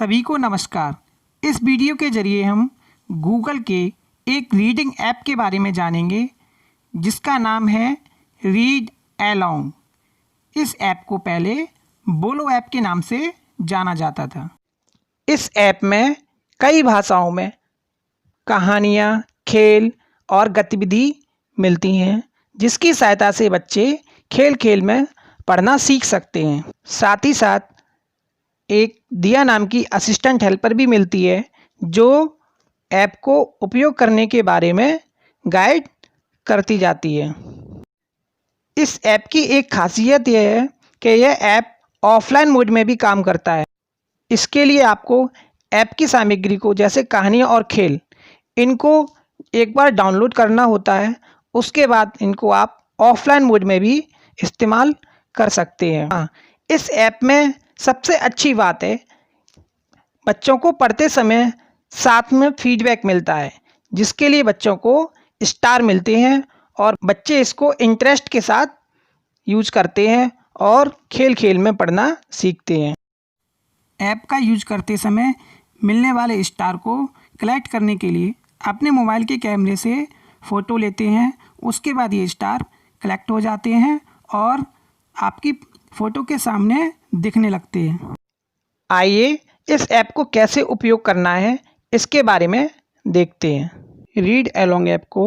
सभी को नमस्कार। इस वीडियो के ज़रिए हम गूगल के एक रीडिंग ऐप के बारे में जानेंगे जिसका नाम है रीड अलोंग। इस ऐप को पहले बोलो ऐप के नाम से जाना जाता था। इस ऐप में कई भाषाओं में कहानियाँ, खेल और गतिविधि मिलती हैं जिसकी सहायता से बच्चे खेल खेल में पढ़ना सीख सकते हैं। साथ ही साथ एक दिया नाम की असिस्टेंट हेल्पर भी मिलती है जो ऐप को उपयोग करने के बारे में गाइड करती जाती है। इस ऐप की एक खासियत यह है कि यह ऐप ऑफलाइन मोड में भी काम करता है। इसके लिए आपको ऐप की सामग्री को जैसे कहानियाँ और खेल इनको एक बार डाउनलोड करना होता है, उसके बाद इनको आप ऑफलाइन मोड में भी इस्तेमाल कर सकते हैं। हाँ, इस ऐप में सबसे अच्छी बात है बच्चों को पढ़ते समय साथ में फीडबैक मिलता है जिसके लिए बच्चों को स्टार मिलते हैं और बच्चे इसको इंटरेस्ट के साथ यूज करते हैं और खेल खेल में पढ़ना सीखते हैं। ऐप का यूज करते समय मिलने वाले स्टार को कलेक्ट करने के लिए अपने मोबाइल के कैमरे से फ़ोटो लेते हैं। उसके बाद ये स्टार कलेक्ट हो जाते हैं और आपकी फ़ोटो के सामने दिखने लगते हैं। आइए इस ऐप को कैसे उपयोग करना है इसके बारे में देखते हैं। रीड अलोंग ऐप को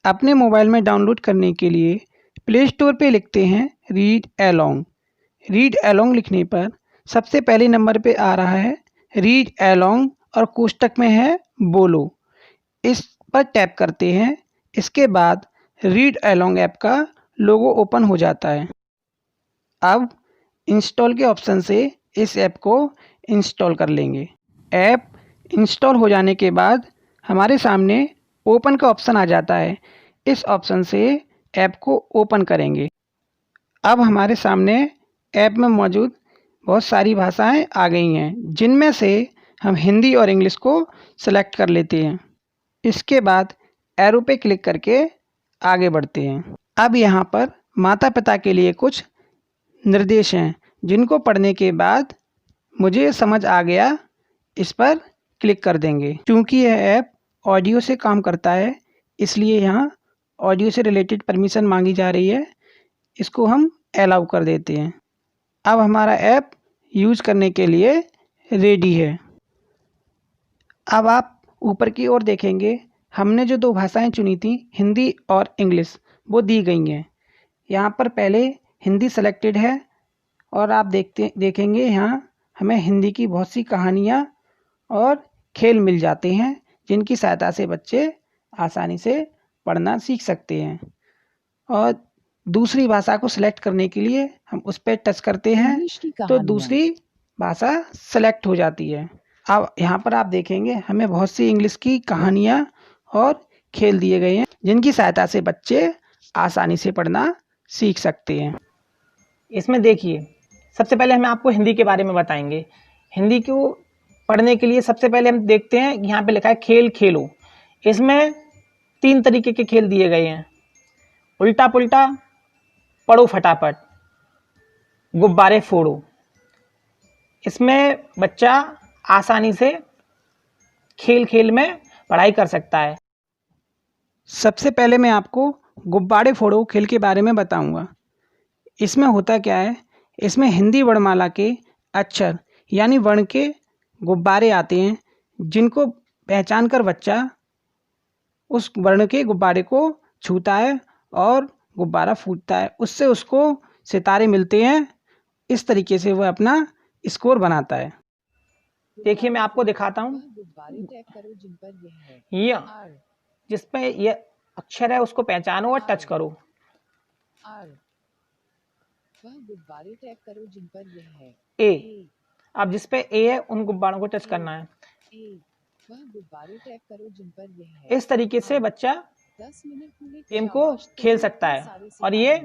अपने मोबाइल में डाउनलोड करने के लिए प्ले स्टोर पे लिखते हैं रीड अलोंग। रीड अलोंग लिखने पर सबसे पहले नंबर पे आ रहा है रीड अलोंग और कोष्टक में है बोलो। इस पर टैप करते हैं। इसके बाद रीड अलोंग ऐप का लोगो ओपन हो जाता है। अब इंस्टॉल के ऑप्शन से इस ऐप को इंस्टॉल कर लेंगे। ऐप इंस्टॉल हो जाने के बाद हमारे सामने ओपन का ऑप्शन आ जाता है। इस ऑप्शन से ऐप को ओपन करेंगे। अब हमारे सामने ऐप में मौजूद बहुत सारी भाषाएं आ गई हैं जिनमें से हम हिंदी और इंग्लिश को सेलेक्ट कर लेते हैं। इसके बाद एरो पे क्लिक करके आगे बढ़ते हैं। अब यहाँ पर माता पिता के लिए कुछ निर्देश हैं जिनको पढ़ने के बाद मुझे समझ आ गया, इस पर क्लिक कर देंगे। क्योंकि यह ऐप ऑडियो से काम करता है इसलिए यहाँ ऑडियो से रिलेटेड परमिशन मांगी जा रही है, इसको हम अलाउ कर देते हैं। अब हमारा ऐप यूज करने के लिए रेडी है। अब आप ऊपर की ओर देखेंगे, हमने जो दो भाषाएं चुनी थी हिंदी और इंग्लिश वो दी गई हैं। यहाँ पर पहले हिंदी सेलेक्टेड है और आप देखेंगे यहाँ हमें हिंदी की बहुत सी कहानियाँ और खेल मिल जाते हैं जिनकी सहायता से बच्चे आसानी से पढ़ना सीख सकते हैं। और दूसरी भाषा को सिलेक्ट करने के लिए हम उस पर टच करते हैं तो दूसरी भाषा सेलेक्ट हो जाती है। अब यहाँ पर आप देखेंगे हमें बहुत सी इंग्लिश की कहानियाँ और खेल दिए गए हैं जिनकी सहायता से बच्चे आसानी से पढ़ना सीख सकते हैं। इसमें देखिए सबसे पहले हम आपको हिंदी के बारे में बताएंगे। हिंदी को पढ़ने के लिए सबसे पहले हम देखते हैं यहाँ पे लिखा है खेल खेलो। इसमें 3 तरीके के खेल दिए गए हैं, उल्टा पुल्टा, पढ़ो फटाफट, गुब्बारे फोड़ो। इसमें बच्चा आसानी से खेल खेल में पढ़ाई कर सकता है। सबसे पहले मैं आपको गुब्बारे फोड़ो खेल के बारे में बताऊंगा। इसमें होता क्या है, इसमें हिंदी वर्णमाला के अक्षर यानी वर्ण के गुब्बारे आते हैं जिनको पहचान कर बच्चा उस वर्ण के गुब्बारे को छूता है और गुब्बारा फूटता है, उससे उसको सितारे मिलते हैं। इस तरीके से वह अपना स्कोर बनाता है। देखिए मैं आपको दिखाता हूँ, ये जिस पे ये अक्षर है उसको पहचानो और टच करो। गुब्बारे टैप करो जिन पर यह है ए। अब जिस पे ए है उन गुब्बारों को टच करना है। गुब्बारे टैप करो जिन पर यह है। इस तरीके से बच्चा 10 मिनट गेम को खेल सकता है और ये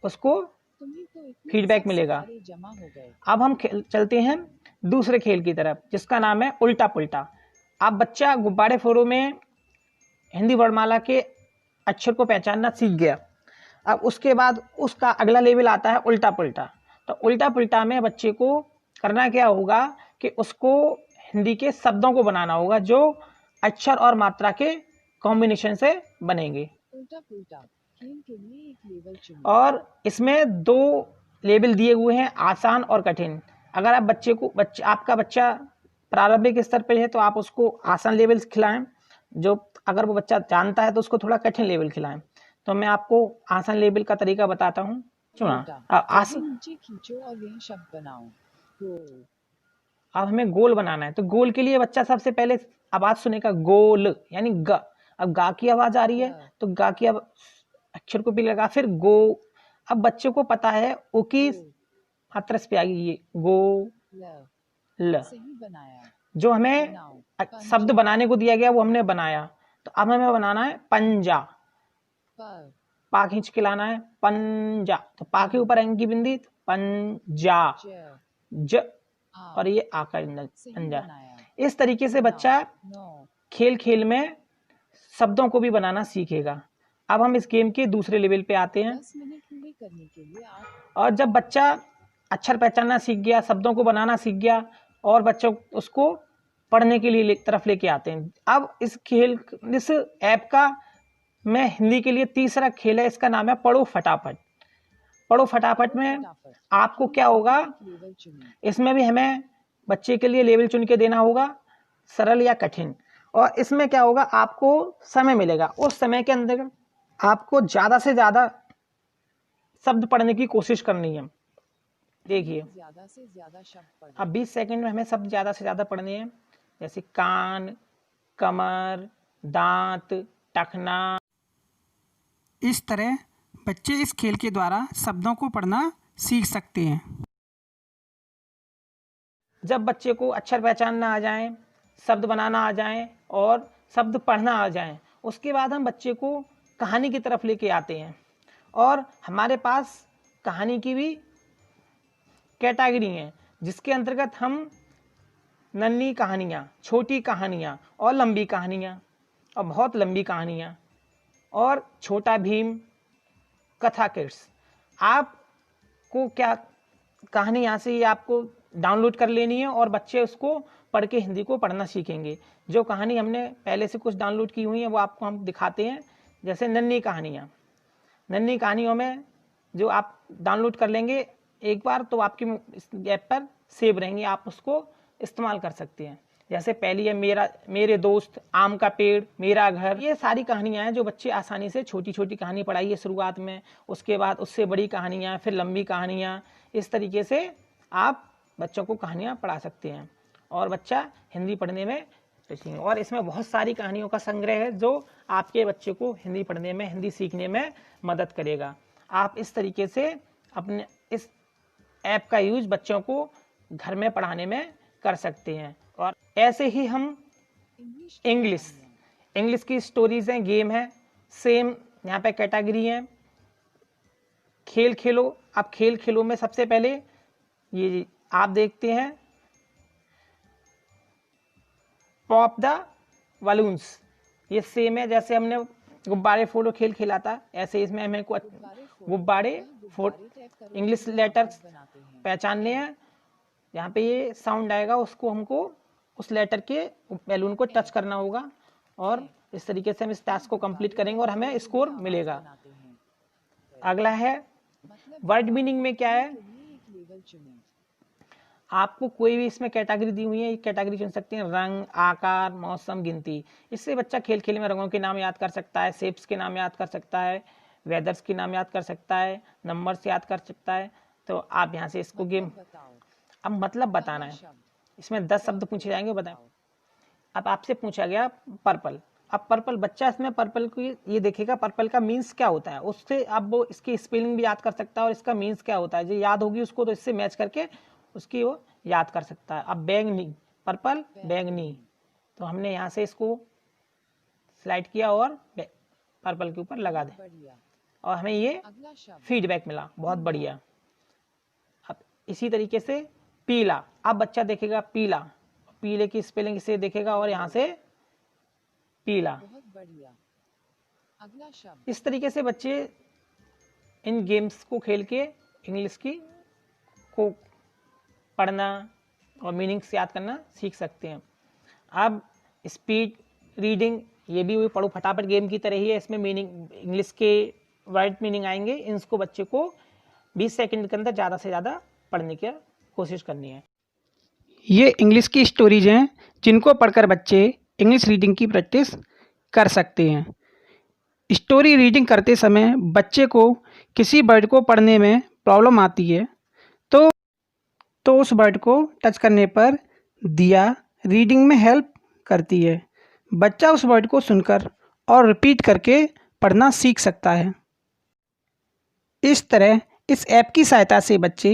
उसको फीडबैक मिलेगा। अब हम चलते हैं दूसरे खेल की तरफ जिसका नाम है उल्टा पुल्टा। अब बच्चा गुब्बारे फोड़ो में हिंदी वर्णमाला के अक्षर को पहचानना सीख गया। अब उसके बाद उसका अगला लेवल आता है उल्टा पुल्टा। तो उल्टा पुल्टा में बच्चे को करना क्या होगा कि उसको हिंदी के शब्दों को बनाना होगा जो अक्षर और मात्रा के कॉम्बिनेशन से बनेंगे। उल्टा पुल्टा खेल के लिए एक लेवल चुनें। और इसमें 2 लेवल दिए हुए हैं, आसान और कठिन। अगर आप आपका बच्चा प्रारंभिक स्तर पे है तो आप उसको आसान लेवल खिलाएं, जो अगर वो बच्चा जानता है तो उसको थोड़ा कठिन लेवल खिलाएं। तो मैं आपको आसान लेवल का तरीका बताता हूँ। जैसे नीचे खींचो और यह शब्द बनाओ। गोल। अब हमें गोल बनाना है, तो गोल के लिए बच्चा सबसे पहले आवाज सुनेगा गोल, यानी ग। अब गा की आवाज आ रही है तो गा की अक्षर को भी लगा, फिर गो। अब बच्चे को पता है ओ की मात्रा से आएगी, ये गो ल। सही बनाया। जो हमें शब्द बनाने को दिया गया वो हमने बनाया। तो अब हमें बनाना है पंजा। पा खींच के लाना है, पंजा। तो पा के ऊपर अंग की बिंदी, पंजा ज, और ये आ का पंजा। इस तरीके से बच्चा खेल खेल में शब्दों को भी बनाना सीखेगा। अब हम इस गेम के दूसरे लेवल पे आते हैं। 10 मिनट पूरे करने के लिए और जब बच्चा अक्षर पहचानना सीख गया, शब्दों को बनाना सीख गया, और बच्चों उसको पढ़ने के लिए तरफ लेके आते हैं। अब इस ऐप का मैं हिंदी के लिए तीसरा खेल है, इसका नाम है पढ़ो फटाफट। पढ़ो फटाफट में आपको क्या होगा, इसमें भी हमें बच्चे के लिए लेवल चुन के देना होगा, सरल या कठिन। और इसमें क्या होगा, आपको समय मिलेगा, उस समय के अंदर आपको ज्यादा से ज्यादा शब्द पढ़ने की कोशिश करनी है। देखिए ज्यादा से ज्यादा शब्द अब 20 सेकंड में हमें शब्द ज्यादा से ज्यादा पढ़ने हैं, जैसे कान, कमर, दांत, टखना। इस तरह बच्चे इस खेल के द्वारा शब्दों को पढ़ना सीख सकते हैं। जब बच्चे को अक्षर पहचानना आ जाए, शब्द बनाना आ जाए और शब्द पढ़ना आ जाए, उसके बाद हम बच्चे को कहानी की तरफ लेके आते हैं। और हमारे पास कहानी की भी कैटेगरी है, जिसके अंतर्गत हम नन्ही कहानियाँ, छोटी कहानियाँ और लंबी कहानियाँ और बहुत लंबी कहानियाँ और छोटा भीम, कथा किड्स। आपको क्या कहानी यहाँ से ही आपको डाउनलोड कर लेनी है और बच्चे उसको पढ़ के हिंदी को पढ़ना सीखेंगे। जो कहानी हमने पहले से कुछ डाउनलोड की हुई है वो आपको हम दिखाते हैं। जैसे नन्ही कहानियाँ, नन्ही कहानियों में जो आप डाउनलोड कर लेंगे एक बार तो आपकी इस ऐप पर सेव रहेंगी, आप उसको इस्तेमाल कर सकते हैं। जैसे पहली है मेरे दोस्त, आम का पेड़, मेरा घर। ये सारी कहानियां हैं जो बच्चे आसानी से, छोटी छोटी कहानी पढ़ाइए शुरुआत में, उसके बाद उससे बड़ी कहानियां, फिर लंबी कहानियां। इस तरीके से आप बच्चों को कहानियां पढ़ा सकते हैं और बच्चा हिंदी पढ़ने में सीखेंगे। और इसमें बहुत सारी कहानियों का संग्रह है जो आपके बच्चे को हिंदी पढ़ने में, हिंदी सीखने में मदद करेगा। आप इस तरीके से अपने इस ऐप का यूज बच्चों को घर में पढ़ाने में कर सकते हैं। और ऐसे ही हम इंग्लिश की स्टोरीज हैं, गेम है, सेम यहाँ पे कैटेगरी है। खेल खेलो। अब खेल खेलो में सबसे पहले ये आप देखते हैं पॉप द बलून्स। ये सेम है, जैसे हमने गुब्बारे फोड़ो खेल खेला था, ऐसे इसमें हमें को गुब्बारे इंग्लिश लेटर्स पहचानने हैं। यहाँ पे ये साउंड आएगा, उसको हमको उस लेटर के बैलून को टच करना होगा और इस तरीके से हम इस टास्क को कंप्लीट करेंगे और हमें स्कोर मिलेगा। अगला है वर्ड मीनिंग में क्या है, आपको कोई भी इसमें कैटेगरी दी हुई है, कैटेगरी चुन सकते हैं, रंग, आकार, मौसम, गिनती। इससे बच्चा खेल खेल में रंगों के नाम याद कर सकता है, शेप्स के नाम याद कर सकता है, वेदर्स के नाम याद कर सकता है, नंबर्स याद कर सकता है। तो आप यहाँ से इसको गेम, अब मतलब बताना है। इसमें 10 शब्द पूछे जाएंगे, बताएं। अब आपसे पूछा गया पर्पल। अब पर्पल, बच्चा इसमें पर्पल को ये देखेगा पर्पल का मीन्स क्या होता है, उससे अब वो इसकी स्पेलिंग भी याद कर सकता है और इसका मीन्स क्या होता है जो याद होगी उसको, तो इससे मैच करके उसकी वो याद कर सकता है। अब बैंगनी, पर्पल बैंगनी, तो हमने यहाँ से इसको स्लाइड किया और पर्पल के ऊपर लगा दे और हमें ये फीडबैक मिला, बहुत बढ़िया। अब इसी तरीके से पीला, अब बच्चा देखेगा पीला, पीले की स्पेलिंग से देखेगा और यहाँ से पीला, बहुत बढ़िया। अगला शब्द। इस तरीके से बच्चे इन गेम्स को खेल के इंग्लिश की को पढ़ना और मीनिंग्स याद करना सीख सकते हैं। अब स्पीड रीडिंग, ये भी वही पढ़ो फटाफट गेम की तरह ही है। इसमें मीनिंग, इंग्लिश के वर्ड मीनिंग आएंगे, इनको बच्चे को 20 सेकंड के अंदर ज़्यादा से ज़्यादा पढ़ने की कोशिश करनी है। ये इंग्लिश की स्टोरीज हैं जिनको पढ़कर बच्चे इंग्लिश रीडिंग की प्रैक्टिस कर सकते हैं। स्टोरी रीडिंग करते समय बच्चे को किसी वर्ड को पढ़ने में प्रॉब्लम आती है तो उस वर्ड को टच करने पर दिया रीडिंग में हेल्प करती है। बच्चा उस वर्ड को सुनकर और रिपीट करके पढ़ना सीख सकता है। इस तरह इस ऐप की सहायता से बच्चे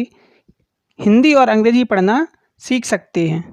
हिंदी और अंग्रेजी पढ़ना सीख सकते हैं।